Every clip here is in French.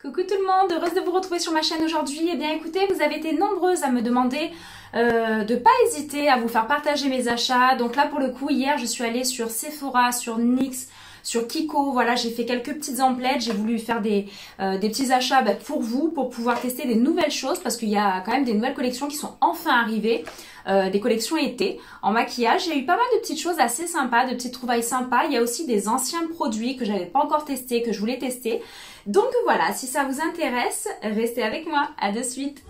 Coucou tout le monde, heureuse de vous retrouver sur ma chaîne aujourd'hui. Eh bien écoutez, vous avez été nombreuses à me demander de pas hésiter à vous faire partager mes achats. Donc là pour le coup, hier je suis allée sur Sephora, sur NYX, sur Kiko. Voilà, j'ai fait quelques petites emplettes. J'ai voulu faire des petits achats pour vous, pour pouvoir tester des nouvelles choses parce qu'il y a quand même des nouvelles collections qui sont enfin arrivées. Des collections été en maquillage. J'ai eu pas mal de petites choses assez sympas, de petites trouvailles sympas. Il y a aussi des anciens produits que j'avais pas encore testés, que je voulais tester. Donc voilà, si ça vous intéresse, restez avec moi. À de suite.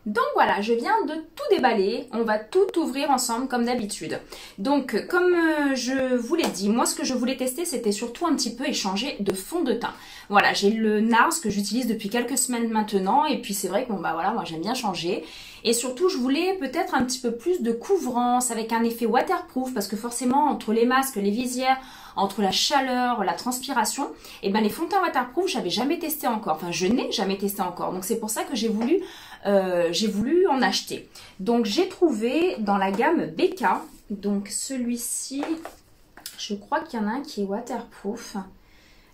Donc voilà, je viens de tout déballer, on va tout ouvrir ensemble comme d'habitude. Donc comme je vous l'ai dit, moi ce que je voulais tester c'était surtout un petit peu échanger de fond de teint. Voilà, j'ai le NARS que j'utilise depuis quelques semaines maintenant et puis c'est vrai que bon bah voilà, moi j'aime bien changer. Et surtout je voulais peut-être un petit peu plus de couvrance avec un effet waterproof parce que forcément entre les masques, les visières, entre la chaleur, la transpiration, et ben les fonds de teint waterproof j'avais jamais testé encore, enfin je n'ai jamais testé encore. Donc c'est pour ça que j'ai voulu en acheter. Donc j'ai trouvé dans la gamme BK, donc celui-ci, je crois qu'il y en a un qui est waterproof.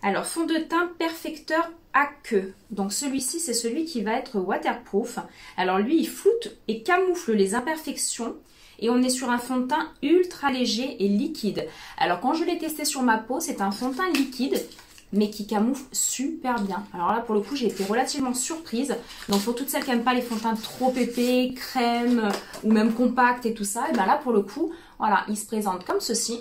Alors fond de teint perfecteur à queue. Donc celui-ci c'est celui qui va être waterproof. Alors lui il floute et camoufle les imperfections. Et on est sur un fond de teint ultra léger et liquide. Alors quand je l'ai testé sur ma peau, c'est un fond de teint liquide, mais qui camoufle super bien. Alors là, pour le coup, j'ai été relativement surprise. Donc pour toutes celles qui n'aiment pas les fonds de teint trop épais, crème, ou même compact et tout ça, et bien là, pour le coup, voilà, il se présente comme ceci.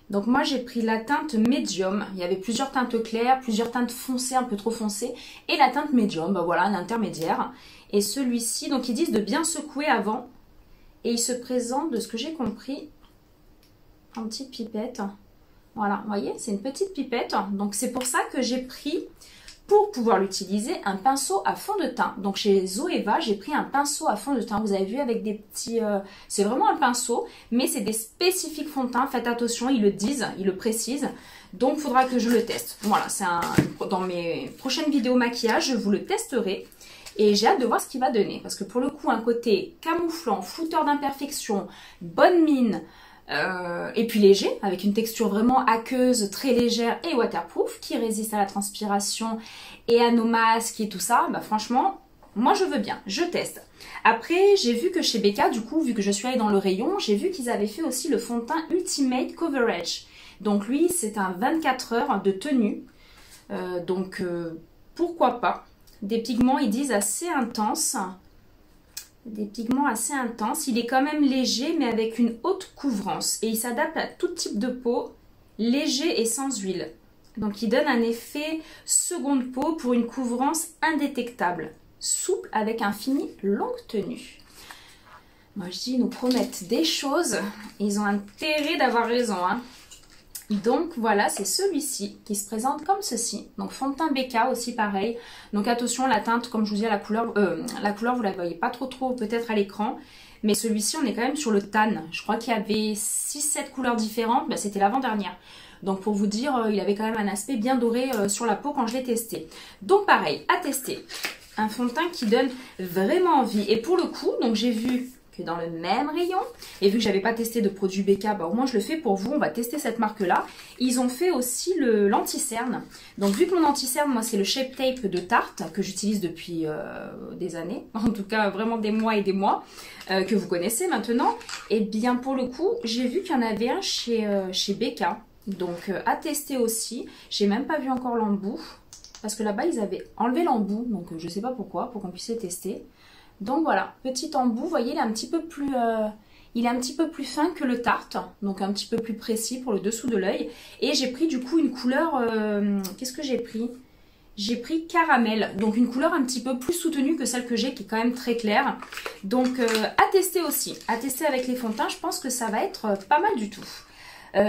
Donc moi, j'ai pris la teinte médium. Il y avait plusieurs teintes claires, plusieurs teintes foncées, un peu trop foncées, et la teinte médium, ben voilà, un intermédiaire. Et celui-ci, donc ils disent de bien secouer avant. Et il se présente, de ce que j'ai compris, en petite pipette. Voilà, vous voyez, c'est une petite pipette. Donc c'est pour ça que j'ai pris, pour pouvoir l'utiliser, un pinceau à fond de teint. Donc chez Zoeva, j'ai pris un pinceau à fond de teint. Vous avez vu avec des petits... c'est vraiment un pinceau, mais c'est des spécifiques fonds de teint. Faites attention, ils le disent, ils le précisent. Donc il faudra que je le teste. Voilà, c'est dans mes prochaines vidéos maquillage, je vous le testerai. Et j'ai hâte de voir ce qu'il va donner. Parce que pour le coup, un côté camouflant, flouteur d'imperfection, bonne mine, et puis léger, avec une texture vraiment aqueuse, très légère et waterproof, qui résiste à la transpiration et à nos masques et tout ça, bah franchement, moi je veux bien, je teste. Après, j'ai vu que chez BK, du coup, vu que je suis allée dans le rayon, j'ai vu qu'ils avaient fait aussi le fond de teint Ultimate Coverage. Donc lui, c'est un 24 heures de tenue. Pourquoi pas? Des pigments, ils disent, assez intenses. Des pigments assez intenses. Il est quand même léger, mais avec une haute couvrance. Et il s'adapte à tout type de peau, léger et sans huile. Donc, il donne un effet seconde peau pour une couvrance indétectable. Souple avec un fini longue tenue. Moi, je dis, ils nous promettent des choses. Ils ont intérêt d'avoir raison, hein. Donc voilà, c'est celui-ci qui se présente comme ceci. Donc fond de teint BK aussi pareil. Donc attention, la teinte, comme je vous dis, la couleur vous la voyez pas trop peut-être à l'écran. Mais celui-ci, on est quand même sur le tan. Je crois qu'il y avait 6-7 couleurs différentes. Ben, c'était l'avant-dernière. Donc pour vous dire, il avait quand même un aspect bien doré sur la peau quand je l'ai testé. Donc pareil, à tester. Un fond de teint qui donne vraiment envie. Et pour le coup, donc j'ai vu... dans le même rayon, et vu que j'avais pas testé de produit BK, bah au moins je le fais pour vous. On va tester cette marque là. Ils ont fait aussi l'anti-cerne. Donc vu que mon anti-cerne, moi c'est le Shape Tape de Tarte que j'utilise depuis des années, en tout cas vraiment des mois et des mois, que vous connaissez maintenant, et bien pour le coup j'ai vu qu'il y en avait un chez BK, donc à tester aussi. J'ai même pas vu encore l'embout parce que là-bas ils avaient enlevé l'embout, donc je sais pas pourquoi, pour qu'on puisse les tester. Donc voilà, petit embout, vous voyez, il est un petit peu plus fin que le Tarte, donc un petit peu plus précis pour le dessous de l'œil. Et j'ai pris du coup une couleur, qu'est-ce que j'ai pris? J'ai pris caramel, donc une couleur un petit peu plus soutenue que celle que j'ai, qui est quand même très claire. Donc à tester aussi, à tester avec les fonds de teint, je pense que ça va être pas mal du tout.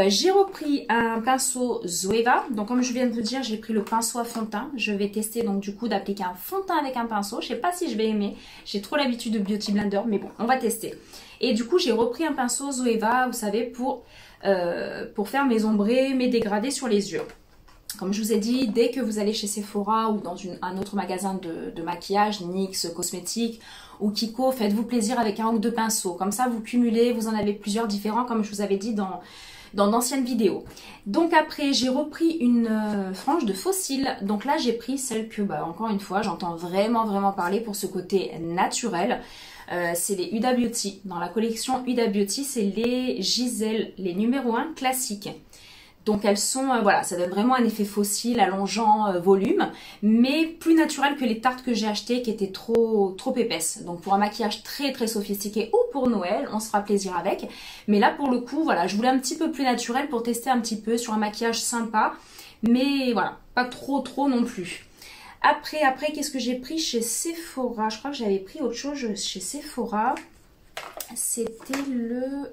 J'ai repris un pinceau Zoeva. Donc comme je viens de vous dire, j'ai pris le pinceau à fond de teint. Je vais tester donc du coup d'appliquer un fond de teint avec un pinceau. Je sais pas si je vais aimer. J'ai trop l'habitude de Beauty Blender, mais bon, on va tester. Et du coup, j'ai repris un pinceau Zoeva, vous savez, pour faire mes ombrés, mes dégradés sur les yeux. Comme je vous ai dit, dès que vous allez chez Sephora ou dans un autre magasin de maquillage, NYX, cosmétiques, ou Kiko, faites-vous plaisir avec un ou deux pinceaux. Comme ça, vous cumulez, vous en avez plusieurs différents, comme je vous avais dit dans d'anciennes vidéos. Donc après, j'ai repris une frange de fossiles. Donc là, j'ai pris celle que, encore une fois, j'entends vraiment parler pour ce côté naturel. C'est les Huda Beauty. Dans la collection Huda Beauty, c'est les Giselle, les numéro 1 classiques. Donc elles sont, voilà, ça donne vraiment un effet fossile, allongeant, volume, mais plus naturel que les tartes que j'ai achetées qui étaient trop épaisses. Donc pour un maquillage très sophistiqué ou pour Noël, on se fera plaisir avec. Mais là pour le coup, voilà, je voulais un petit peu plus naturel pour tester un petit peu sur un maquillage sympa, mais voilà, pas trop non plus. Après qu'est-ce que j'ai pris chez Sephora? Je crois que j'avais pris autre chose chez Sephora. C'était le...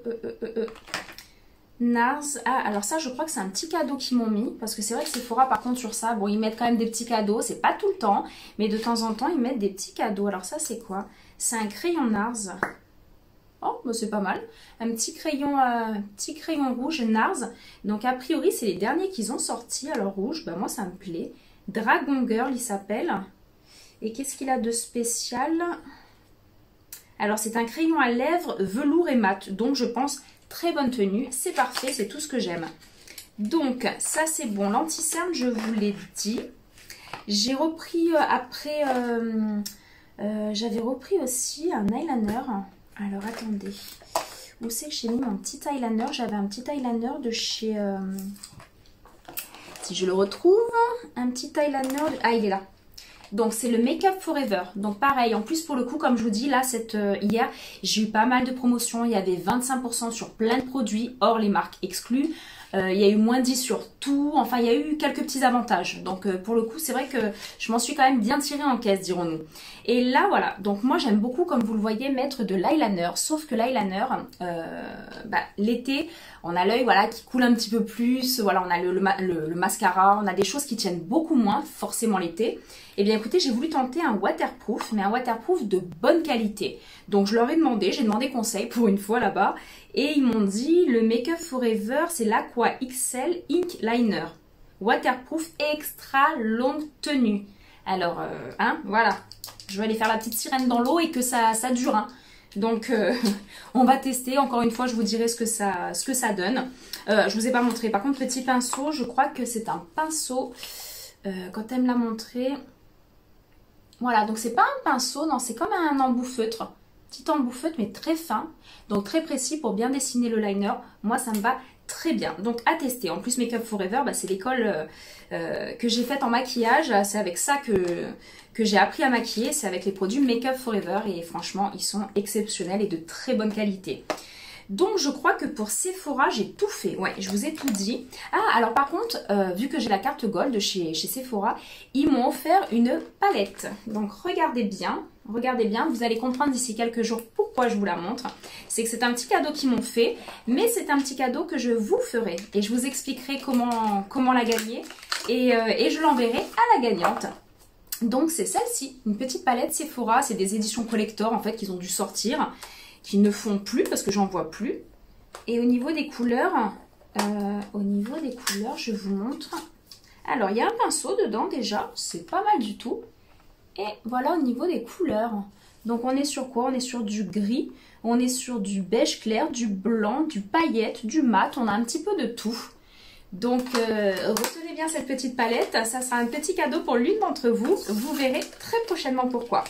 Nars. Ah, alors ça, je crois que c'est un petit cadeau qu'ils m'ont mis. Parce que c'est vrai que Sephora, par contre, sur ça, bon, ils mettent quand même des petits cadeaux. C'est pas tout le temps, mais de temps en temps, ils mettent des petits cadeaux. Alors ça, c'est quoi? C'est un crayon Nars. Oh, bah c'est pas mal. Un petit crayon rouge Nars. Donc, a priori, c'est les derniers qu'ils ont sortis. Alors, rouge, bah moi, ça me plaît. Dragon Girl, il s'appelle. Et qu'est-ce qu'il a de spécial? Alors, c'est un crayon à lèvres velours et mat. Donc, je pense... Très bonne tenue, c'est parfait, c'est tout ce que j'aime. Donc, ça c'est bon. L'anti-cerne, je vous l'ai dit. J'ai repris après... j'avais repris aussi un eyeliner. Alors, attendez. Où c'est que j'ai mis mon petit eyeliner? J'avais un petit eyeliner de chez... si je le retrouve, un petit eyeliner... Ah, il est là. Donc c'est le Make Up Forever. Donc pareil, en plus pour le coup, comme je vous dis, là, hier, j'ai eu pas mal de promotions. Il y avait 25% sur plein de produits, hors les marques exclues. Il y a eu moins 10 sur tout. Enfin, il y a eu quelques petits avantages. Donc pour le coup, c'est vrai que je m'en suis quand même bien tirée en caisse, dirons-nous. Et là, voilà. Donc moi, j'aime beaucoup, comme vous le voyez, mettre de l'eyeliner. Sauf que l'eyeliner, l'été, on a l'œil voilà, qui coule un petit peu plus. Voilà, on a le mascara. On a des choses qui tiennent beaucoup moins, forcément l'été. Eh bien écoutez, j'ai voulu tenter un waterproof, mais un waterproof de bonne qualité. Donc je leur ai demandé, j'ai demandé conseil pour une fois là-bas. Et ils m'ont dit, le Make Up Forever, c'est l'Aqua XL Ink Liner. Waterproof extra longue tenue. Alors, voilà. Je vais aller faire la petite sirène dans l'eau et que ça dure. Hein. Donc, on va tester. Encore une fois, je vous dirai ce que ça donne. Je vous ai pas montré. Par contre, petit pinceau, je crois que c'est un pinceau. Quand elle me l'a montré... Voilà, donc c'est pas un pinceau, non, c'est comme un embout feutre. Petit embout feutre, mais très fin. Donc très précis pour bien dessiner le liner. Moi, ça me va très bien. Donc à tester. En plus, Make Up Forever, c'est l'école que j'ai faite en maquillage. C'est avec ça que j'ai appris à maquiller. C'est avec les produits Make Up Forever. Et franchement, ils sont exceptionnels et de très bonne qualité. Donc je crois que pour Sephora, j'ai tout fait. Ouais, je vous ai tout dit. Ah, alors par contre, vu que j'ai la carte Gold chez Sephora, ils m'ont offert une palette. Donc regardez bien, vous allez comprendre d'ici quelques jours pourquoi je vous la montre. C'est que c'est un petit cadeau qu'ils m'ont fait, mais c'est un petit cadeau que je vous ferai. Et je vous expliquerai comment la gagner et je l'enverrai à la gagnante. Donc c'est celle-ci, une petite palette Sephora, c'est des éditions collector en fait qu'ils ont dû sortir. Qui ne font plus parce que j'en vois plus. Et au niveau des couleurs, je vous montre. Alors, il y a un pinceau dedans déjà, c'est pas mal du tout. Et voilà au niveau des couleurs. Donc, on est sur quoi? On est sur du gris, on est sur du beige clair, du blanc, du paillette, du mat. On a un petit peu de tout. Donc, retenez bien cette petite palette. Ça sera un petit cadeau pour l'une d'entre vous. Vous verrez très prochainement pourquoi.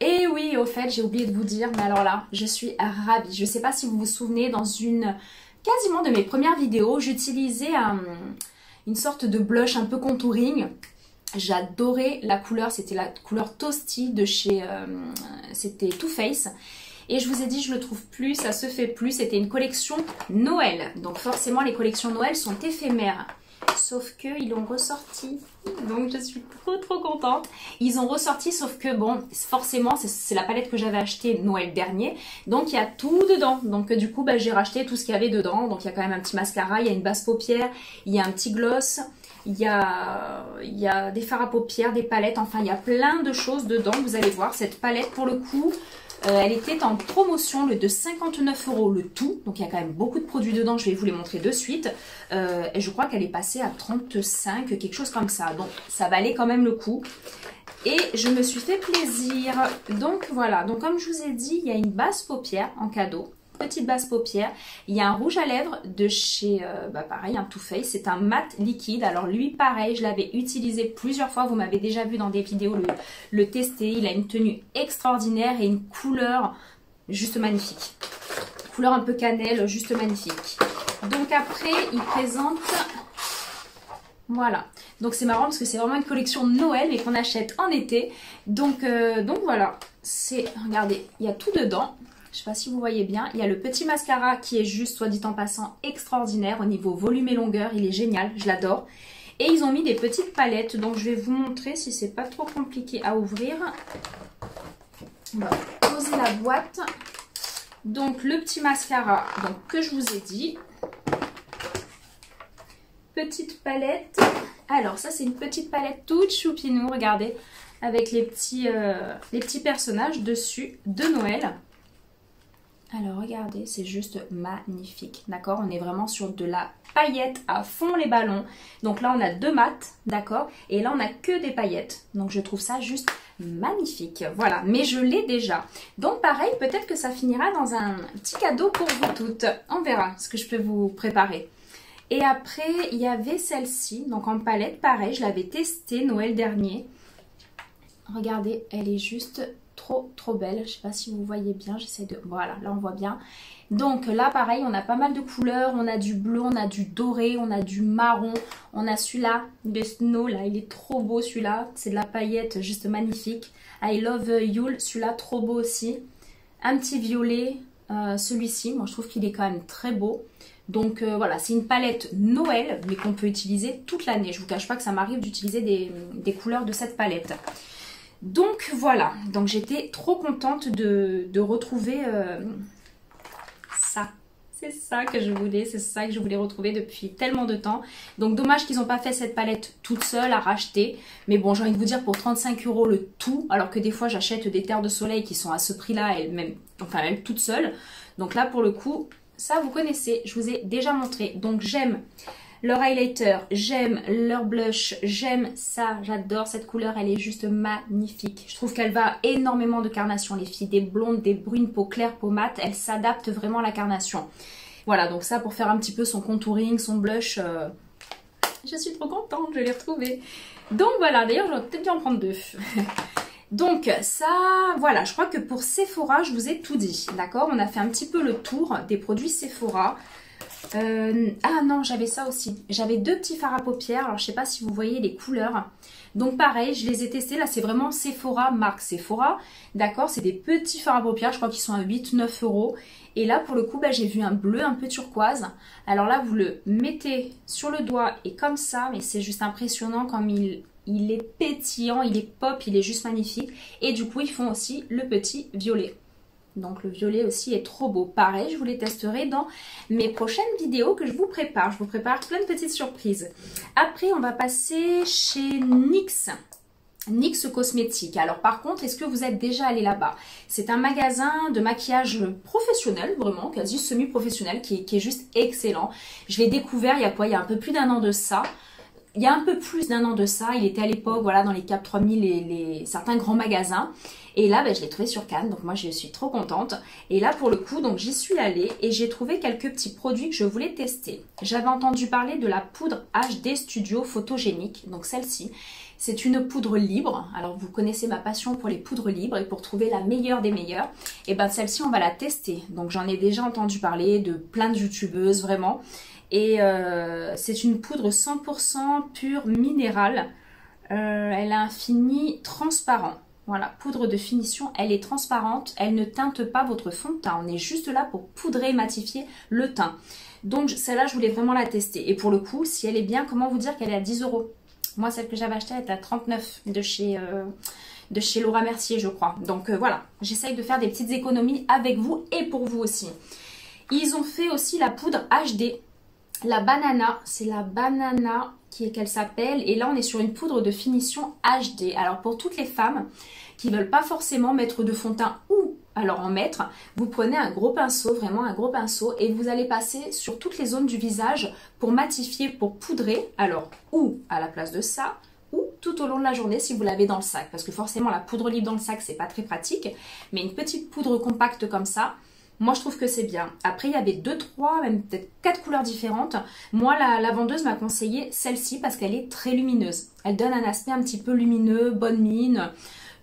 Et oui, au fait, j'ai oublié de vous dire, mais alors là, je suis ravie. Je ne sais pas si vous vous souvenez, dans quasiment de mes premières vidéos, j'utilisais une sorte de blush un peu contouring. J'adorais la couleur, c'était la couleur Toasty de chez, c'était Too Faced. Et je vous ai dit, je le trouve plus, ça se fait plus. C'était une collection Noël. Donc forcément, les collections Noël sont éphémères. Sauf qu'ils l'ont ressorti. Donc je suis trop contente. Ils ont ressorti, sauf que bon, forcément, c'est la palette que j'avais achetée Noël dernier. Donc il y a tout dedans. Donc du coup, j'ai racheté tout ce qu'il y avait dedans. Donc il y a quand même un petit mascara, il y a une base paupière, il y a un petit gloss, il y a des fards à paupières, des palettes. Enfin, il y a plein de choses dedans. Vous allez voir, cette palette, pour le coup... elle était en promotion, de 59 € le tout. Donc il y a quand même beaucoup de produits dedans, je vais vous les montrer de suite. Et je crois qu'elle est passée à 35, quelque chose comme ça. Donc ça valait quand même le coup. Et je me suis fait plaisir. Donc voilà, donc comme je vous ai dit, il y a une base paupière en cadeau. Petite base paupière. Il y a un rouge à lèvres de chez, pareil, un Too Faced. C'est un mat liquide. Alors lui, pareil, je l'avais utilisé plusieurs fois. Vous m'avez déjà vu dans des vidéos le tester. Il a une tenue extraordinaire et une couleur juste magnifique. Couleur un peu cannelle, juste magnifique. Donc après, il présente... Voilà, donc c'est marrant parce que c'est vraiment une collection de Noël mais qu'on achète en été. Donc voilà, c'est, regardez, il y a tout dedans. Je sais pas si vous voyez bien. Il y a le petit mascara qui est juste, soit dit en passant, extraordinaire au niveau volume et longueur. Il est génial, je l'adore. Et ils ont mis des petites palettes, donc je vais vous montrer si c'est pas trop compliqué à ouvrir. On va poser la boîte. Donc le petit mascara donc, que je vous ai dit. Petite palette. Alors ça c'est une petite palette toute choupinou, regardez, avec les petits personnages dessus de Noël. Alors regardez, c'est juste magnifique, d'accord? On est vraiment sur de la paillette à fond les ballons. Donc là on a 2 mats, d'accord? Et là on a que des paillettes. Donc je trouve ça juste magnifique. Voilà, mais je l'ai déjà. Donc pareil, peut-être que ça finira dans un petit cadeau pour vous toutes. On verra ce que je peux vous préparer. Et après, il y avait celle-ci, donc en palette, pareil, je l'avais testée Noël dernier. Regardez, elle est juste trop belle. Je ne sais pas si vous voyez bien, j'essaie de... Voilà, là on voit bien. Donc là, pareil, on a pas mal de couleurs. On a du bleu, on a du doré, on a du marron. On a celui-là, le snow, là, il est trop beau celui-là. C'est de la paillette, juste magnifique. I love Yule, celui-là, trop beau aussi. Un petit violet, celui-ci, moi je trouve qu'il est quand même très beau. Donc voilà, c'est une palette Noël, mais qu'on peut utiliser toute l'année. Je ne vous cache pas que ça m'arrive d'utiliser des couleurs de cette palette. Donc voilà, donc j'étais trop contente de retrouver ça. C'est ça que je voulais, c'est ça que je voulais retrouver depuis tellement de temps. Donc dommage qu'ils n'ont pas fait cette palette toute seule à racheter. Mais bon, j'ai envie de vous dire pour 35 € le tout, alors que des fois j'achète des terres de soleil qui sont à ce prix-là, elles-mêmes, enfin elles toutes seules. Donc là pour le coup... Ça, vous connaissez, je vous ai déjà montré. Donc, j'aime leur highlighter, j'aime leur blush, j'aime ça. J'adore cette couleur, elle est juste magnifique. Je trouve qu'elle va énormément de carnation, les filles. Des blondes, des brunes, peau claire, peau mate, elle s'adapte vraiment à la carnation. Voilà, donc ça, pour faire un petit peu son contouring, son blush, je suis trop contente, je l'ai retrouvé. Donc, voilà, d'ailleurs, j'aurais peut-être dû en prendre 2. Donc ça, voilà, je crois que pour Sephora, je vous ai tout dit, d'accord? On a fait un petit peu le tour des produits Sephora. Ah non, j'avais ça aussi. J'avais 2 petits fards à paupières, alors je sais pas si vous voyez les couleurs. Donc pareil, je les ai testés, là c'est vraiment Sephora, marque Sephora, d'accord? C'est des petits fards à paupières, je crois qu'ils sont à 8-9 €. Et là pour le coup, bah, j'ai vu un bleu un peu turquoise. Alors là, vous le mettez sur le doigt et comme ça, mais c'est juste impressionnant comme il est pétillant, il est pop, il est juste magnifique. Et du coup, ils font aussi le petit violet. Donc le violet aussi est trop beau. Pareil, je vous les testerai dans mes prochaines vidéos que je vous prépare. Je vous prépare plein de petites surprises. Après, on va passer chez NYX. NYX Cosmétiques. Alors par contre, est-ce que vous êtes déjà allé là-bas? C'est un magasin de maquillage professionnel, vraiment, quasi semi-professionnel, qui est juste excellent. Je l'ai découvert il y a quoi? Il y a un peu plus d'1 an de ça. Il y a un peu plus d'1 an de ça, il était à l'époque voilà, dans les Cap 3000, certains grands magasins. Et là, ben, je l'ai trouvé sur Cannes, donc moi je suis trop contente. Et là, pour le coup, donc j'y suis allée et j'ai trouvé quelques petits produits que je voulais tester. J'avais entendu parler de la poudre HD Studio Photogénique, donc celle-ci. C'est une poudre libre. Alors, vous connaissez ma passion pour les poudres libres et pour trouver la meilleure des meilleures. Et ben celle-ci, on va la tester. Donc, j'en ai déjà entendu parler de plein de youtubeuses, vraiment. Et c'est une poudre 100% pure minérale. Elle a un fini transparent. Voilà, poudre de finition, elle est transparente, elle ne teinte pas votre fond de teint. On est juste là pour poudrer et matifier le teint. Donc celle-là, je voulais vraiment la tester. Et pour le coup, si elle est bien, comment vous dire qu'elle est à 10 €? Moi, celle que j'avais achetée, elle était à 39 de chez Laura Mercier, je crois. Donc voilà, j'essaye de faire des petites économies avec vous et pour vous aussi. Ils ont fait aussi la poudre HD. La banana, c'est la banana qu'elle s'appelle. Et là, on est sur une poudre de finition HD. Alors, pour toutes les femmes qui ne veulent pas forcément mettre de fond de teint ou alors en mettre, vous prenez un gros pinceau, vraiment un gros pinceau, et vous allez passer sur toutes les zones du visage pour matifier, pour poudrer. Alors, ou à la place de ça, ou tout au long de la journée si vous l'avez dans le sac. Parce que forcément, la poudre libre dans le sac, c'est pas très pratique. Mais une petite poudre compacte comme ça, moi, je trouve que c'est bien. Après, il y avait 2, 3, même peut-être 4 couleurs différentes. Moi, la vendeuse m'a conseillé celle-ci parce qu'elle est très lumineuse. Elle donne un aspect un petit peu lumineux, bonne mine.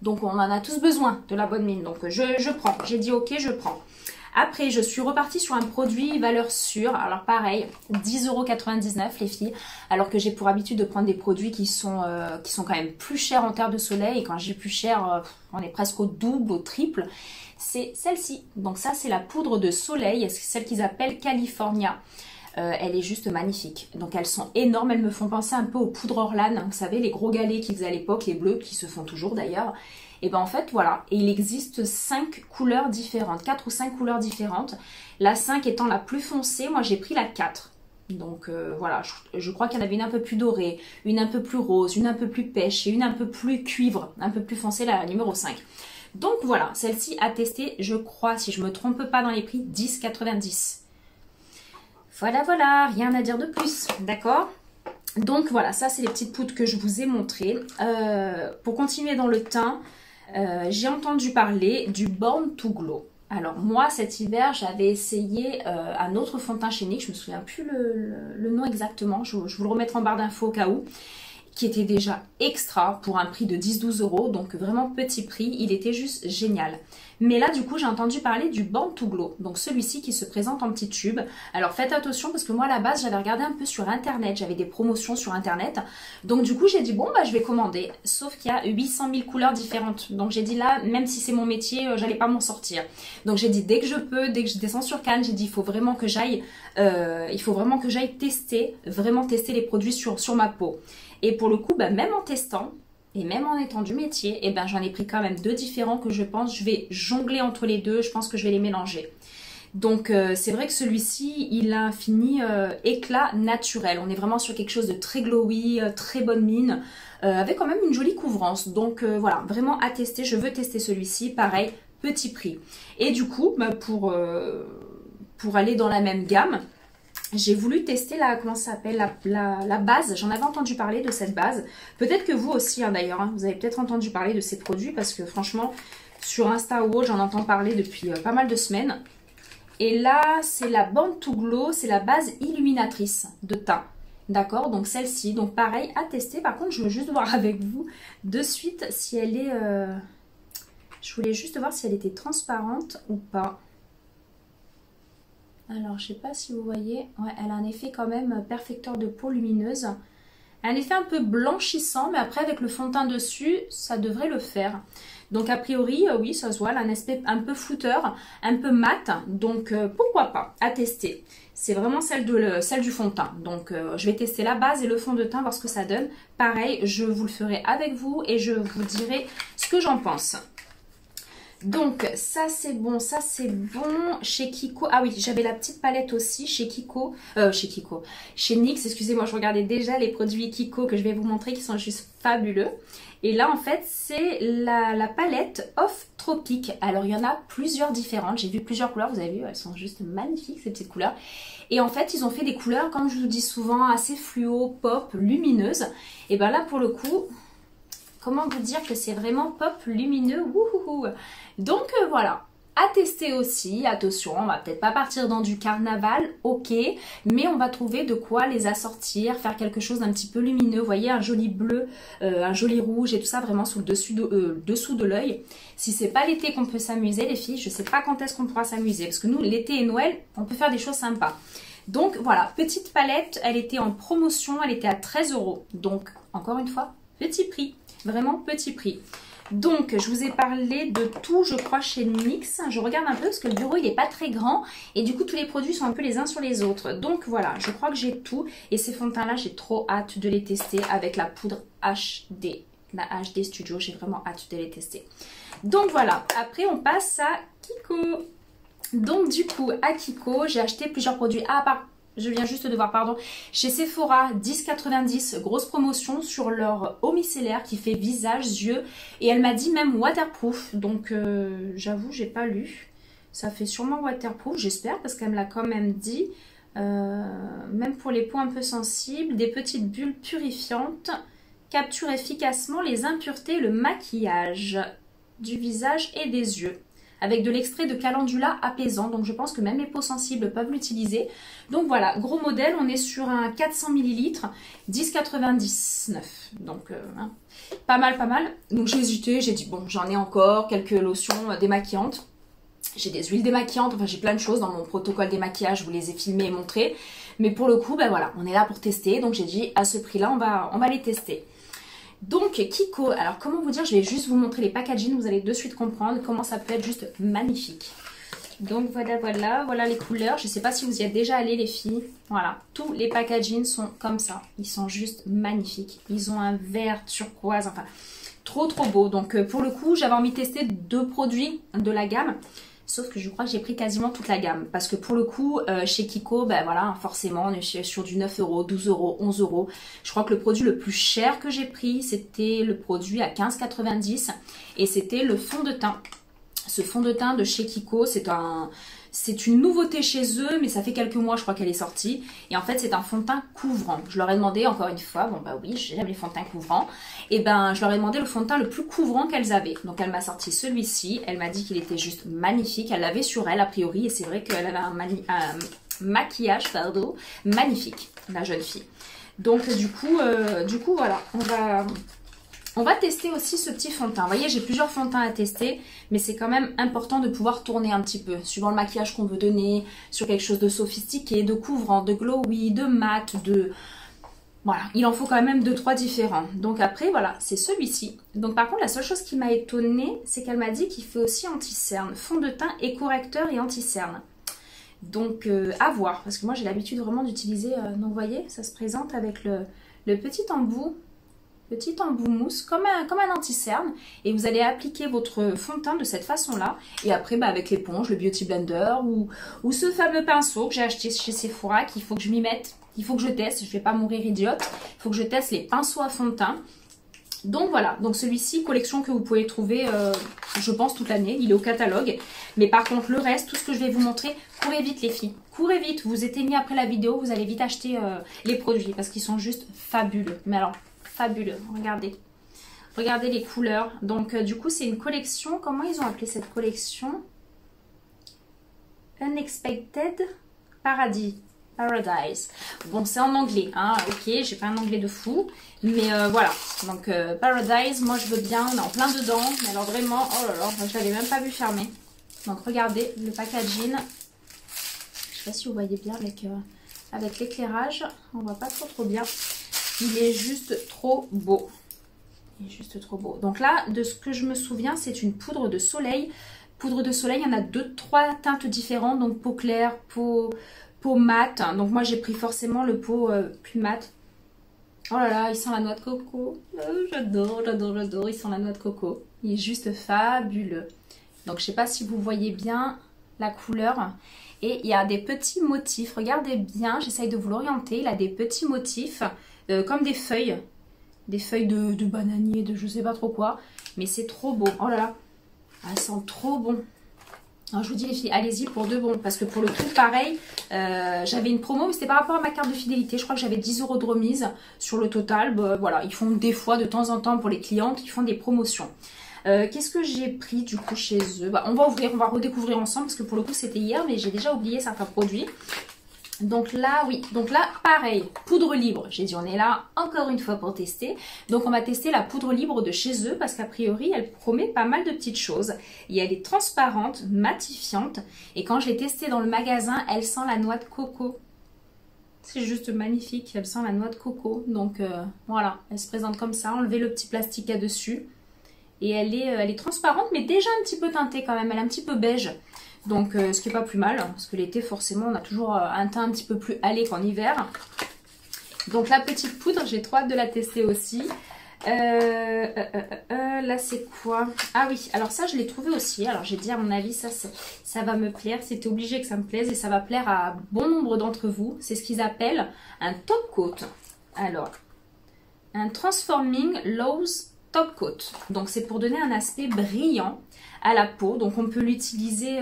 Donc, on en a tous besoin de la bonne mine. Donc, je prends. J'ai dit OK, je prends. Après, je suis repartie sur un produit valeur sûre. Alors, pareil, 10,99 € les filles. Alors que j'ai pour habitude de prendre des produits qui sont quand même plus chers en terre de soleil. Et quand j'ai plus cher, on est presque au double, au triple. C'est celle-ci. Donc ça, c'est la poudre de soleil, celle qu'ils appellent California. Elle est juste magnifique. Donc elles sont énormes, elles me font penser un peu aux poudres Orlan. Vous savez, les gros galets qu'ils faisaient à l'époque, les bleus, qui se font toujours d'ailleurs. Et ben en fait, voilà. Et il existe 5 couleurs différentes, 4 ou 5 couleurs différentes. La 5 étant la plus foncée, moi j'ai pris la 4. Donc voilà, je crois qu'il y en avait une un peu plus dorée, une un peu plus rose, une un peu plus pêche et une un peu plus cuivre, un peu plus foncée, la numéro 5. Donc voilà, celle-ci à tester, je crois, si je ne me trompe pas dans les prix, 10,90 €. Voilà, rien à dire de plus, d'accord? Donc voilà, ça c'est les petites poudres que je vous ai montrées. Pour continuer dans le teint, j'ai entendu parler du Born to Glow. Alors moi cet hiver j'avais essayé un autre fond de teint chez NYX, je me souviens plus le nom exactement, je vous le remettrai en barre d'infos au cas où, qui était déjà extra pour un prix de 10-12 €, donc vraiment petit prix, il était juste génial. Mais là du coup j'ai entendu parler du Born to Glow, donc celui-ci qui se présente en petit tube. Alors faites attention parce que moi à la base j'avais regardé un peu sur internet, j'avais des promotions sur internet, donc du coup j'ai dit bon bah je vais commander, sauf qu'il y a 800 000 couleurs différentes, donc j'ai dit là même si c'est mon métier j'allais pas m'en sortir. Donc j'ai dit dès que je peux, dès que je descends sur Cannes, j'ai dit il faut vraiment que j'aille tester, vraiment tester les produits sur ma peau. Et pour le coup, bah, même en testant, et même en étant du métier, eh ben, j'en ai pris quand même 2 différents que je pense, je vais jongler entre les deux, je pense que je vais les mélanger. Donc c'est vrai que celui-ci, il a un fini éclat naturel. On est vraiment sur quelque chose de très glowy, très bonne mine, avec quand même une jolie couvrance. Donc voilà, vraiment à tester, je veux tester celui-ci, pareil, petit prix. Et du coup, bah, pour aller dans la même gamme, j'ai voulu tester comment ça s'appelle, la base. J'en avais entendu parler de cette base. Peut-être que vous aussi, hein, d'ailleurs, hein, vous avez peut-être entendu parler de ces produits parce que franchement, sur Insta ou autre, j'en entends parler depuis pas mal de semaines. Et là, c'est la Born to Glow, c'est la base illuminatrice de teint. D'accord? Donc celle-ci, donc pareil, à tester. Par contre, je veux juste voir avec vous de suite si elle est... Je voulais juste voir si elle était transparente ou pas. Alors, je ne sais pas si vous voyez, ouais, elle a un effet quand même perfecteur de peau lumineuse. Un effet un peu blanchissant, mais après avec le fond de teint dessus, ça devrait le faire. Donc a priori, oui, ça se voit, elle a un aspect un peu flouteur, un peu mat, donc pourquoi pas, à tester. C'est vraiment celle du fond de teint. Donc je vais tester la base et le fond de teint, voir ce que ça donne. Pareil, je vous le ferai avec vous et je vous dirai ce que j'en pense. Donc ça c'est bon, chez Kiko. Ah oui, j'avais la petite palette aussi chez chez NYX, excusez-moi, je regardais déjà les produits Kiko que je vais vous montrer qui sont juste fabuleux. Et là en fait c'est la palette Off Tropique. Alors il y en a plusieurs différentes, j'ai vu plusieurs couleurs, vous avez vu, elles sont juste magnifiques ces petites couleurs. Et en fait ils ont fait des couleurs, comme je vous dis souvent, assez fluo, pop, lumineuses. Et ben là pour le coup... Comment vous dire que c'est vraiment pop lumineux, wouhouhou. Donc voilà, à tester aussi. Attention, on va peut-être pas partir dans du carnaval, ok, mais on va trouver de quoi les assortir, faire quelque chose d'un petit peu lumineux. Vous voyez, un joli bleu, un joli rouge et tout ça vraiment sous le dessous de l'œil. Si c'est pas l'été qu'on peut s'amuser les filles, je sais pas quand est-ce qu'on pourra s'amuser, parce que nous l'été et Noël, on peut faire des choses sympas. Donc voilà, petite palette, elle était en promotion, elle était à 13 €. Donc encore une fois, petit prix. Vraiment petit prix. Donc, je vous ai parlé de tout, je crois, chez NYX. Je regarde un peu parce que le bureau, il n'est pas très grand. Et du coup, tous les produits sont un peu les uns sur les autres. Donc, voilà, je crois que j'ai tout. Et ces fonds de teint-là, j'ai trop hâte de les tester avec la poudre HD. La HD Studio, j'ai vraiment hâte de les tester. Donc, voilà. Après, on passe à Kiko. Donc, du coup, à Kiko, j'ai acheté plusieurs produits. Ah, je viens juste de voir, pardon, chez Sephora, 10,90 €, grosse promotion sur leur eau micellaire qui fait visage, yeux, et elle m'a dit même waterproof, donc j'avoue, j'ai pas lu, ça fait sûrement waterproof, j'espère, parce qu'elle me l'a quand même dit, même pour les peaux un peu sensibles, des petites bulles purifiantes capture efficacement les impuretés et le maquillage du visage et des yeux. Avec de l'extrait de calendula apaisant. Donc je pense que même les peaux sensibles peuvent l'utiliser. Donc voilà, gros modèle, on est sur un 400 ml, 10,99. Donc pas mal, pas mal. Donc j'ai hésité, j'ai dit bon, j'en ai encore quelques lotions démaquillantes. J'ai des huiles démaquillantes, enfin j'ai plein de choses dans mon protocole démaquillage, je vous les ai filmées et montrées. Mais pour le coup, ben voilà, on est là pour tester. Donc j'ai dit à ce prix-là, on va les tester. Donc Kiko, alors comment vous dire, je vais juste vous montrer les packaging, vous allez de suite comprendre comment ça peut être juste magnifique. Donc voilà les couleurs. Je ne sais pas si vous y êtes déjà allé les filles. Voilà, tous les packaging sont comme ça. Ils sont juste magnifiques. Ils ont un vert turquoise, enfin trop beau. Donc pour le coup, j'avais envie de tester 2 produits de la gamme. Sauf que je crois que j'ai pris quasiment toute la gamme. Parce que pour le coup, chez Kiko, ben voilà, forcément, on est sur du 9 €, 12 €, 11 €. Je crois que le produit le plus cher que j'ai pris, c'était le produit à 15,90 €. Et c'était le fond de teint. Ce fond de teint de chez Kiko, c'est une nouveauté chez eux, mais ça fait quelques mois, je crois qu'elle est sortie. Et en fait, c'est un fond de teint couvrant. Je leur ai demandé, encore une fois, bon bah oui, j'aime les fonds de teint couvrants. Et ben, je leur ai demandé le fond de teint le plus couvrant qu'elles avaient. Donc, elle m'a sorti celui-ci. Elle m'a dit qu'il était juste magnifique. Elle l'avait sur elle, a priori. Et c'est vrai qu'elle avait un maquillage, pardon, magnifique, la jeune fille. Donc, du coup voilà, on va tester aussi ce petit fond de teint. Vous voyez, j'ai plusieurs fonds de teint à tester, mais c'est quand même important de pouvoir tourner un petit peu, suivant le maquillage qu'on veut donner, sur quelque chose de sophistiqué, de couvrant, de glowy, de mat, de... Voilà, il en faut quand même 2-3 différents. Donc après, voilà, c'est celui-ci. Donc par contre, la seule chose qui m'a étonnée, c'est qu'elle m'a dit qu'il fait aussi anti-cerne. Fond de teint et correcteur et anti-cerne. Donc à voir, parce que moi j'ai l'habitude vraiment d'utiliser... donc vous voyez, ça se présente avec le petit embout mousse, comme un anti-cerne, et vous allez appliquer votre fond de teint de cette façon-là, et après bah, avec l'éponge, le Beauty Blender, ou ce fameux pinceau que j'ai acheté chez Sephora, qu'il faut que je m'y mette, il faut que je teste, je vais pas mourir idiote, il faut que je teste les pinceaux à fond de teint. Donc voilà, donc celui-ci, collection que vous pouvez trouver, je pense, toute l'année, il est au catalogue. Mais par contre, le reste, tout ce que je vais vous montrer, courez vite les filles, courez vite, vous éteignez après la vidéo, vous allez vite acheter les produits, parce qu'ils sont juste fabuleux. Mais alors, fabuleux, regardez les couleurs. Donc du coup c'est une collection, comment ils ont appelé cette collection? Unexpected Paradise. Bon, c'est en anglais, hein, ok, j'ai pas un anglais de fou, mais voilà. Donc Paradise, moi je veux bien, on est en plein dedans, mais alors vraiment, oh là là, je l'avais même pas vu fermer. Donc regardez le packaging, je sais pas si vous voyez bien avec l'éclairage, on voit pas trop bien. Il est juste trop beau. Il est juste trop beau. Donc là, de ce que je me souviens, c'est une poudre de soleil. Poudre de soleil, il y en a 2-3 teintes différentes. Donc peau claire, peau mate. Donc moi, j'ai pris forcément le peau plus mate. Oh là là, il sent la noix de coco. J'adore. Il sent la noix de coco. Il est juste fabuleux. Donc je ne sais pas si vous voyez bien la couleur. Et il y a des petits motifs. Regardez bien, j'essaye de vous l'orienter. Il a des petits motifs. Comme des feuilles de bananier, de je sais pas trop quoi, mais c'est trop beau. Oh là là, elles sentent trop bon. Alors je vous dis les filles, allez-y pour de bon, parce que pour le coup pareil, j'avais une promo, mais c'était par rapport à ma carte de fidélité. Je crois que j'avais 10 € de remise sur le total. Bah, voilà, ils font des fois de temps en temps pour les clients qui font des promotions. Qu'est-ce que j'ai pris du coup chez eux? Bah, on va ouvrir, on va redécouvrir ensemble, parce que pour le coup c'était hier, mais j'ai déjà oublié certains produits. Donc là, oui, donc là, pareil, poudre libre. J'ai dit, on est là encore une fois pour tester. Donc on va tester la poudre libre de chez eux parce qu'a priori, elle promet pas mal de petites choses. Et elle est transparente, matifiante. Et quand je l'ai testée dans le magasin, elle sent la noix de coco. C'est juste magnifique, elle sent la noix de coco. Donc voilà, elle se présente comme ça. Enlevez le petit plastique là dessus. Et elle est transparente, mais déjà un petit peu teintée quand même. Elle est un petit peu beige. Donc ce qui n'est pas plus mal, parce que l'été forcément on a toujours un teint un petit peu plus hâlé qu'en hiver. Donc la petite poudre, j'ai trop hâte de la tester aussi. Là c'est quoi? Ah oui, alors ça je l'ai trouvé aussi. Alors j'ai dit à mon avis ça va me plaire. C'était obligé que ça me plaise et ça va plaire à bon nombre d'entre vous. C'est ce qu'ils appellent un top coat. Alors, un Transforming Loose Top Coat. Donc c'est pour donner un aspect brillant à la peau. Donc on peut l'utiliser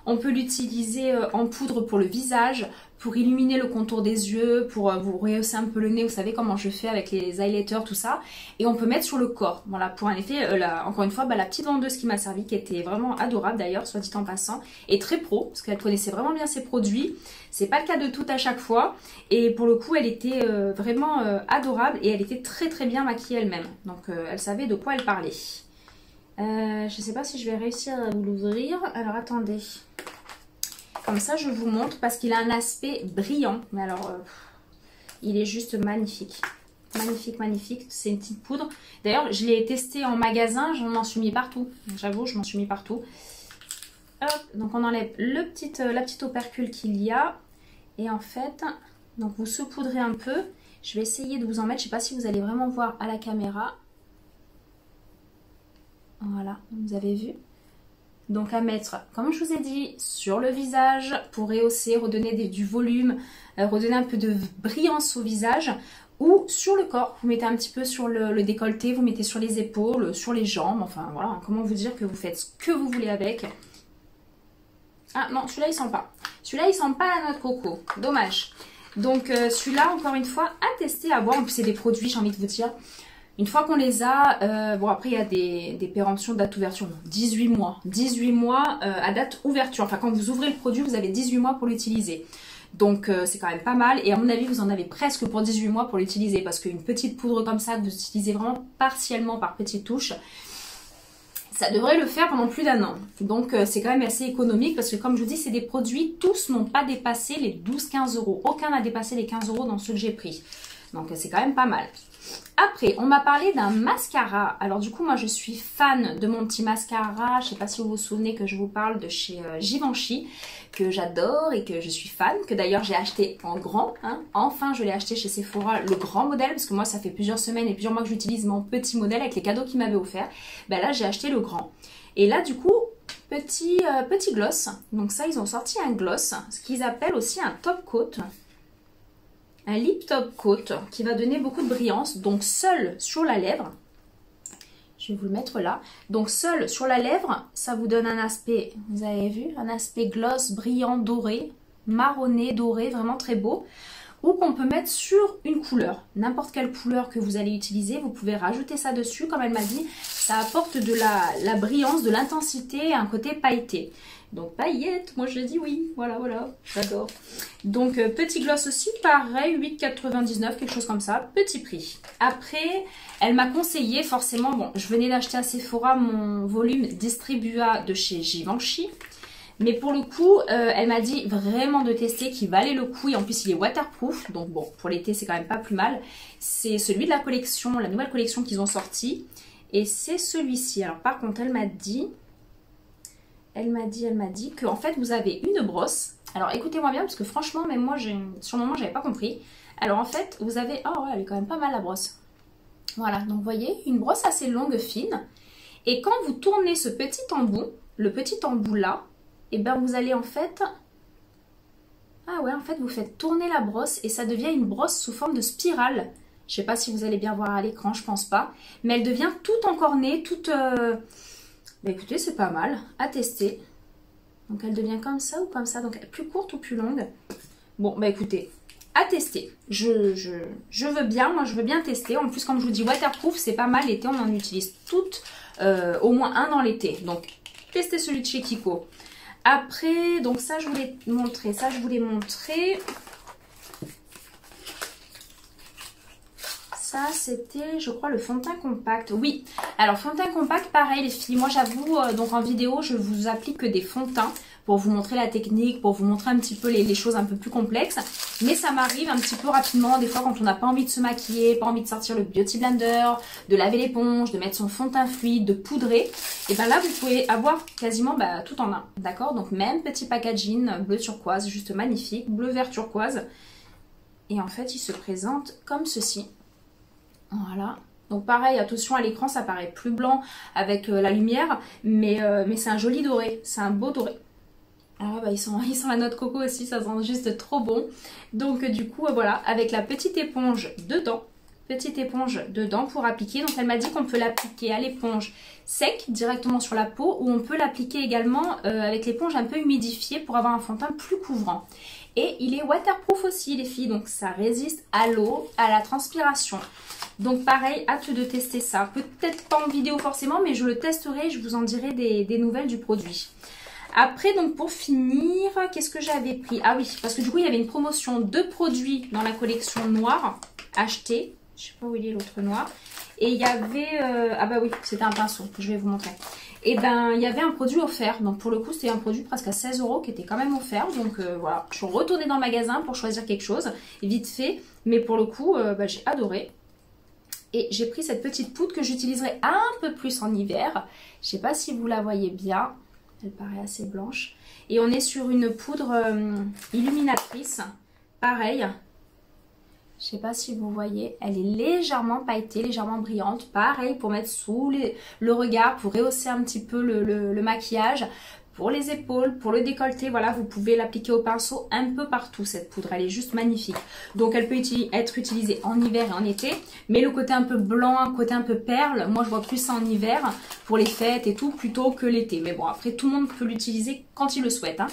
On peut l'utiliser en poudre pour le visage, pour illuminer le contour des yeux, pour vous rehausser un peu le nez, vous savez comment je fais avec les highlighters, tout ça. Et on peut mettre sur le corps, voilà, pour un effet, encore une fois, la petite vendeuse qui m'a servi, qui était vraiment adorable d'ailleurs, soit dit en passant, et très pro, parce qu'elle connaissait vraiment bien ses produits. C'est pas le cas de toutes à chaque fois, et pour le coup, elle était vraiment adorable, et elle était très très bien maquillée elle-même. Donc elle savait de quoi elle parlait. Je sais pas si je vais réussir à vous l'ouvrir, alors attendez. Comme ça, je vous montre parce qu'il a un aspect brillant. Mais alors, il est juste magnifique. Magnifique, magnifique. C'est une petite poudre. D'ailleurs, je l'ai testé en magasin. Je m'en suis mis partout. J'avoue, je m'en suis mis partout. Hop, donc on enlève la petite opercule qu'il y a. Et en fait, donc vous saupoudrez un peu. Je vais essayer de vous en mettre. Je ne sais pas si vous allez vraiment voir à la caméra. Voilà, vous avez vu. Donc à mettre, comme je vous ai dit, sur le visage pour rehausser, redonner du volume, redonner un peu de brillance au visage. Ou sur le corps, vous mettez un petit peu sur le décolleté, vous mettez sur les épaules, sur les jambes. Enfin voilà, comment vous dire que vous faites ce que vous voulez avec. Ah non, celui-là il sent pas. Celui-là il sent pas la noix de coco, dommage. Donc celui-là encore une fois à tester, à voir. En plus c'est des produits, j'ai envie de vous dire. Une fois qu'on les a, bon après il y a des péremptions de date d'ouverture, 18 mois. 18 mois à date ouverture, enfin quand vous ouvrez le produit, vous avez 18 mois pour l'utiliser. Donc c'est quand même pas mal et à mon avis vous en avez presque pour 18 mois pour l'utiliser parce qu'une petite poudre comme ça que vous utilisez vraiment partiellement par petites touches, ça devrait le faire pendant plus d'1 an. Donc c'est quand même assez économique parce que comme je vous dis, c'est des produits, tous n'ont pas dépassé les 12-15 €. Aucun n'a dépassé les 15 € dans ceux que j'ai pris. Donc c'est quand même pas mal. Après, on m'a parlé d'un mascara. Alors du coup, moi je suis fan de mon petit mascara. Je ne sais pas si vous vous souvenez que je vous parle de chez Givenchy, que j'adore et que je suis fan. Que d'ailleurs j'ai acheté en grand. Hein. Enfin, je l'ai acheté chez Sephora, le grand modèle. Parce que moi, ça fait plusieurs semaines et plusieurs mois que j'utilise mon petit modèle avec les cadeaux qu'ils m'avaient offert. Ben là, j'ai acheté le grand. Et là, du coup, petit gloss. Donc ça, ils ont sorti un gloss. Ce qu'ils appellent aussi un top coat. Un lip top coat qui va donner beaucoup de brillance, donc seul sur la lèvre. Je vais vous le mettre là. Donc seul sur la lèvre, ça vous donne un aspect, vous avez vu, un aspect gloss brillant doré, marronné, doré, vraiment très beau. Ou qu'on peut mettre sur une couleur, n'importe quelle couleur que vous allez utiliser, vous pouvez rajouter ça dessus, comme elle m'a dit, ça apporte de la brillance, de l'intensité et un côté pailleté. Donc paillettes, moi je dis oui, voilà, j'adore. Donc petit gloss aussi, pareil, 8,99, quelque chose comme ça, petit prix. Après, elle m'a conseillé forcément, bon, je venais d'acheter à Sephora mon volume Distribua de chez Givenchy. Mais pour le coup, elle m'a dit vraiment de tester, qu'il valait le coup. Et en plus, il est waterproof. Donc bon, pour l'été, c'est quand même pas plus mal. C'est celui de la collection, la nouvelle collection qu'ils ont sortie. Et c'est celui-ci. Alors par contre, elle m'a dit qu'en fait, vous avez une brosse. Alors écoutez-moi bien, parce que franchement, même moi, sur le moment, j'avais pas compris. Alors en fait, vous avez... Oh ouais, elle est quand même pas mal la brosse. Voilà, donc vous voyez, une brosse assez longue, fine. Et quand vous tournez ce petit embout, le petit embout là, et bien vous allez en fait... Ah ouais, en fait vous faites tourner la brosse et ça devient une brosse sous forme de spirale. Je sais pas si vous allez bien voir à l'écran, je pense pas. Mais elle devient toute encornée, toute... Bah écoutez, c'est pas mal à tester. Donc elle devient comme ça ou comme ça, donc plus courte ou plus longue. Bon, bah écoutez, à tester. Je veux bien, moi je veux bien tester. En plus, comme je vous dis, waterproof, c'est pas mal. L'été, on en utilise toutes, au moins un dans l'été. Donc, testez celui de chez Kiko. Après, donc ça, je voulais montrer. Ça, je voulais montrer. Ça, c'était, je crois, le fond de teint compact. Oui, alors fond de teint compact, pareil les filles. Moi, j'avoue, donc en vidéo, je vous applique que des fonds de teint pour vous montrer la technique, pour vous montrer un petit peu les choses un peu plus complexes. Mais ça m'arrive un petit peu rapidement, des fois, quand on n'a pas envie de se maquiller, pas envie de sortir le Beauty Blender, de laver l'éponge, de mettre son fond de teint fluide, de poudrer. Et bien là, vous pouvez avoir quasiment tout en un. D'accord? Donc même petit packaging bleu turquoise, juste magnifique, bleu vert turquoise. Et en fait, il se présente comme ceci. Voilà, donc pareil, attention à l'écran, ça paraît plus blanc avec la lumière, mais c'est un joli doré, c'est un beau doré. Alors ils sont la noix de coco aussi, ça sent juste trop bon. Donc du coup, voilà, avec la petite éponge dedans, petite éponge dedans pour appliquer. Donc elle m'a dit qu'on peut l'appliquer à l'éponge sec directement sur la peau ou on peut l'appliquer également avec l'éponge un peu humidifiée pour avoir un fond de teint plus couvrant. Et il est waterproof aussi les filles, donc ça résiste à l'eau, à la transpiration. Donc pareil, hâte de tester ça. Peut-être pas en vidéo forcément, mais je le testerai, je vous en dirai des nouvelles du produit. Après, donc pour finir, qu'est-ce que j'avais pris? Ah oui, parce que du coup, il y avait une promotion de produits dans la collection noire, achetés. Je sais pas où il est l'autre noir. Et il y avait... ah bah oui, c'était un pinceau, je vais vous montrer. Et ben, il y avait un produit offert. Donc pour le coup, c'était un produit presque à 16 € qui était quand même offert. Donc voilà, je suis retournée dans le magasin pour choisir quelque chose, vite fait. Mais pour le coup, bah, j'ai adoré. Et j'ai pris cette petite poudre que j'utiliserai un peu plus en hiver. Je sais pas si vous la voyez bien. Elle paraît assez blanche. Et on est sur une poudre illuminatrice. Pareil. Je sais pas si vous voyez. Elle est légèrement pailletée, légèrement brillante. Pareil pour mettre sous le regard, pour rehausser un petit peu le maquillage. Pour les épaules, pour le décolleté, voilà, vous pouvez l'appliquer au pinceau un peu partout cette poudre, elle est juste magnifique. Donc elle peut être utilisée en hiver et en été, mais le côté un peu blanc, côté un peu perle, moi je vois plus ça en hiver, pour les fêtes et tout, plutôt que l'été. Mais bon, après tout le monde peut l'utiliser quand il le souhaite, hein.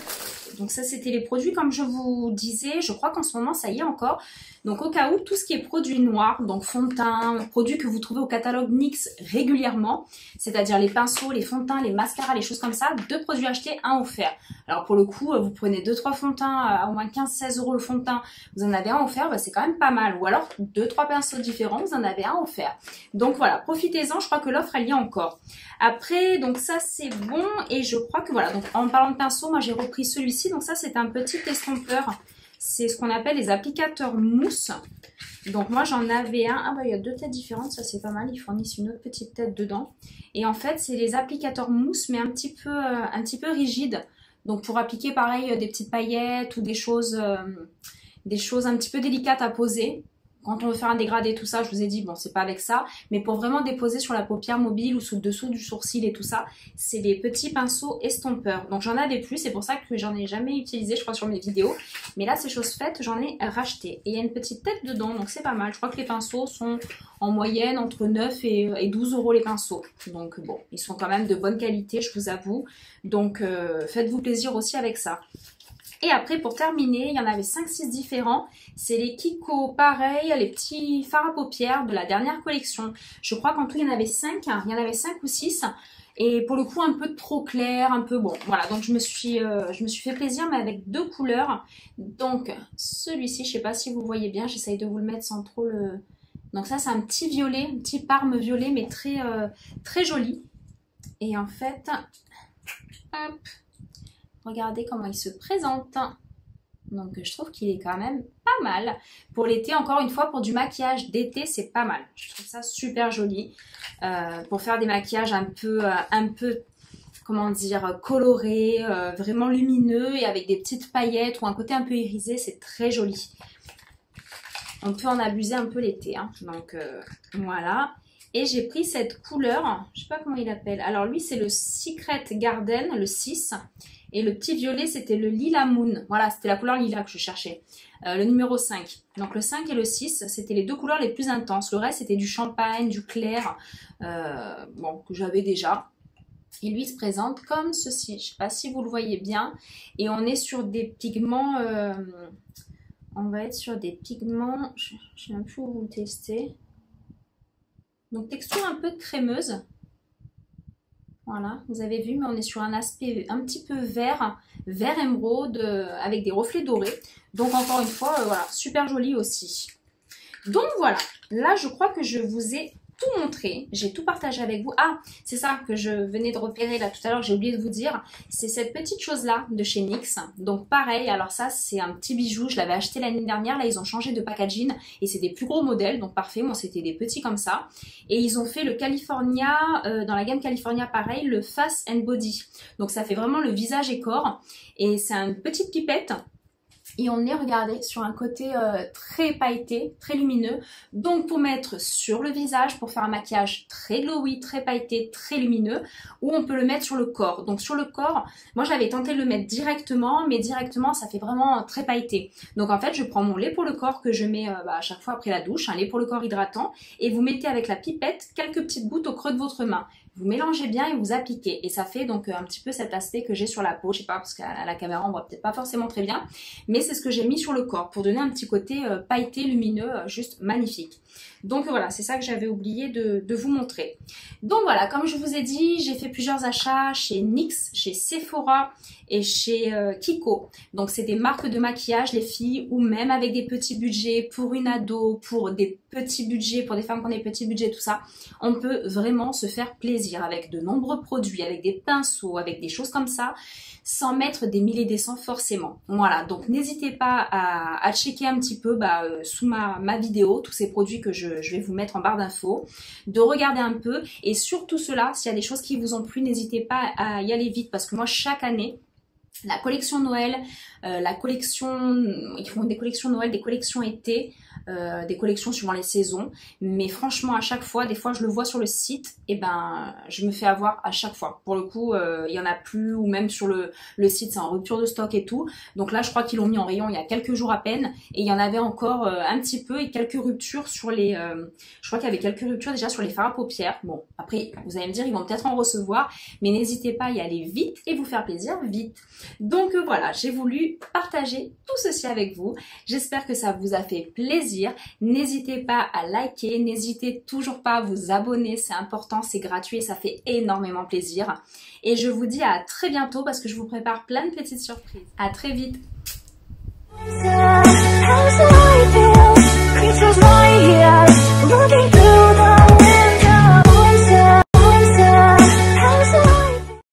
Donc ça c'était les produits comme je vous disais, je crois qu'en ce moment ça y est encore. Donc au cas où, tout ce qui est produits noirs, donc fond de teint, produits que vous trouvez au catalogue NYX régulièrement, c'est-à-dire les pinceaux, les fonds de teint, les mascaras, les choses comme ça, 2 produits achetés, 1 offert. Alors pour le coup, vous prenez 2-3 fonds de teint à au moins 15-16 € le fond de teint, vous en avez un offert, bah, c'est quand même pas mal. Ou alors 2-3 pinceaux différents, vous en avez un offert. Donc voilà, profitez-en, je crois que l'offre elle y est encore. Après, donc ça c'est bon et je crois que voilà, donc en parlant de pinceau, moi j'ai repris celui-ci, donc ça c'est un petit estompeur. C'est ce qu'on appelle les applicateurs mousse. Donc moi j'en avais un. Ah bah il y a 2 têtes différentes, ça c'est pas mal. Ils fournissent une autre petite tête dedans. Et en fait c'est les applicateurs mousse mais un petit peu rigides. Donc pour appliquer pareil des petites paillettes ou des choses un petit peu délicates à poser. Quand on veut faire un dégradé, tout ça, je vous ai dit, bon, c'est pas avec ça. Mais pour vraiment déposer sur la paupière mobile ou sous le dessous du sourcil et tout ça, c'est les petits pinceaux estompeurs. Donc j'en avais plus, c'est pour ça que j'en ai jamais utilisé, je crois, sur mes vidéos. Mais là, c'est chose faite, j'en ai racheté. Et il y a une petite tête dedans, donc c'est pas mal. Je crois que les pinceaux sont en moyenne entre 9 et 12 € les pinceaux. Donc bon, ils sont quand même de bonne qualité, je vous avoue. Donc faites-vous plaisir aussi avec ça. Et après, pour terminer, il y en avait 5-6 différents. C'est les Kiko, pareil, les petits fards à paupières de la dernière collection. Je crois qu'en tout, il y en avait 5. Il y en avait 5 ou 6. Et pour le coup, un peu trop clair, un peu bon. Voilà, donc je me suis fait plaisir, mais avec 2 couleurs. Donc, celui-ci, je sais pas si vous voyez bien. J'essaye de vous le mettre sans trop le... Donc ça, c'est un petit violet, un petit parme violet, mais très joli. Et en fait, hop... Regardez comment il se présente. Donc je trouve qu'il est quand même pas mal. Pour l'été, encore une fois, pour du maquillage d'été, c'est pas mal. Je trouve ça super joli. Pour faire des maquillages un peu comment dire, colorés, vraiment lumineux et avec des petites paillettes ou un côté un peu irisé, c'est très joli. On peut en abuser un peu l'été, hein. Donc voilà. Et j'ai pris cette couleur, je sais pas comment il appelle. Alors lui, c'est le Secret Garden, le 6. Et le petit violet, c'était le Lila Moon. Voilà, c'était la couleur lila que je cherchais. Le numéro 5. Donc le 5 et le 6, c'était les 2 couleurs les plus intenses. Le reste, c'était du champagne, du clair, bon, que j'avais déjà. Et lui, il se présente comme ceci. Je sais pas si vous le voyez bien. Et on est sur des pigments... on va être sur des pigments... Je ne sais même plus où vous le tester. Donc texture un peu crémeuse. Voilà, vous avez vu, mais on est sur un aspect un petit peu vert émeraude avec des reflets dorés. Donc encore une fois, voilà, super joli aussi. Donc voilà, là je crois que je vous ai tout montré, j'ai tout partagé avec vous. Ah, c'est ça que je venais de repérer là tout à l'heure, j'ai oublié de vous dire. C'est cette petite chose là de chez NYX. Donc pareil, alors ça c'est un petit bijou, je l'avais acheté l'année dernière. Là ils ont changé de packaging et c'est des plus gros modèles, donc parfait. Moi c'était des petits comme ça. Et ils ont fait le California, dans la gamme California pareil, le Face and Body. Donc ça fait vraiment le visage et corps. Et c'est une petite pipette. Et on est, regardez, sur un côté très pailleté, très lumineux. Donc pour mettre sur le visage, pour faire un maquillage très glowy, très pailleté, très lumineux, ou on peut le mettre sur le corps. Donc sur le corps, moi j'avais tenté de le mettre directement, mais directement ça fait vraiment très pailleté. Donc en fait je prends mon lait pour le corps que je mets à chaque fois après la douche, un lait pour le corps hydratant, et vous mettez avec la pipette quelques petites gouttes au creux de votre main. Vous mélangez bien et vous appliquez. Et ça fait donc un petit peu cet aspect que j'ai sur la peau. Je sais pas, parce qu'à la caméra, on voit peut-être pas forcément très bien. Mais c'est ce que j'ai mis sur le corps pour donner un petit côté pailleté, lumineux, juste magnifique. Donc voilà, c'est ça que j'avais oublié de vous montrer. Donc voilà, comme je vous ai dit, j'ai fait plusieurs achats chez NYX, chez Sephora et chez Kiko. Donc c'est des marques de maquillage, les filles, ou même avec des petits budgets pour une ado, pour des petits budgets, pour des femmes qui ont des petits budgets, tout ça. On peut vraiment se faire plaisir avec de nombreux produits, avec des pinceaux, avec des choses comme ça, sans mettre des milliers des cents forcément. Voilà, donc n'hésitez pas à checker un petit peu sous ma vidéo, tous ces produits que je vais vous mettre en barre d'infos, de regarder un peu, et surtout cela, s'il y a des choses qui vous ont plu, n'hésitez pas à y aller vite, parce que moi chaque année, la collection Noël, ils font des collections Noël, des collections été, des collections suivant les saisons, mais franchement à chaque fois, des fois je le vois sur le site, et ben je me fais avoir à chaque fois. Pour le coup, il y en a plus, ou même sur le site c'est en rupture de stock et tout. Donc là je crois qu'ils l'ont mis en rayon il y a quelques jours à peine, et il y en avait encore un petit peu, et quelques ruptures sur les, je crois qu'il y avait quelques ruptures déjà sur les fards à paupières. Bon après vous allez me dire ils vont peut-être en recevoir, mais n'hésitez pas à y aller vite et vous faire plaisir vite. Donc voilà, j'ai voulu partager tout ceci avec vous. J'espère que ça vous a fait plaisir. N'hésitez pas à liker, n'hésitez toujours pas à vous abonner, c'est important, c'est gratuit et ça fait énormément plaisir. Et je vous dis à très bientôt parce que je vous prépare plein de petites surprises. À très vite.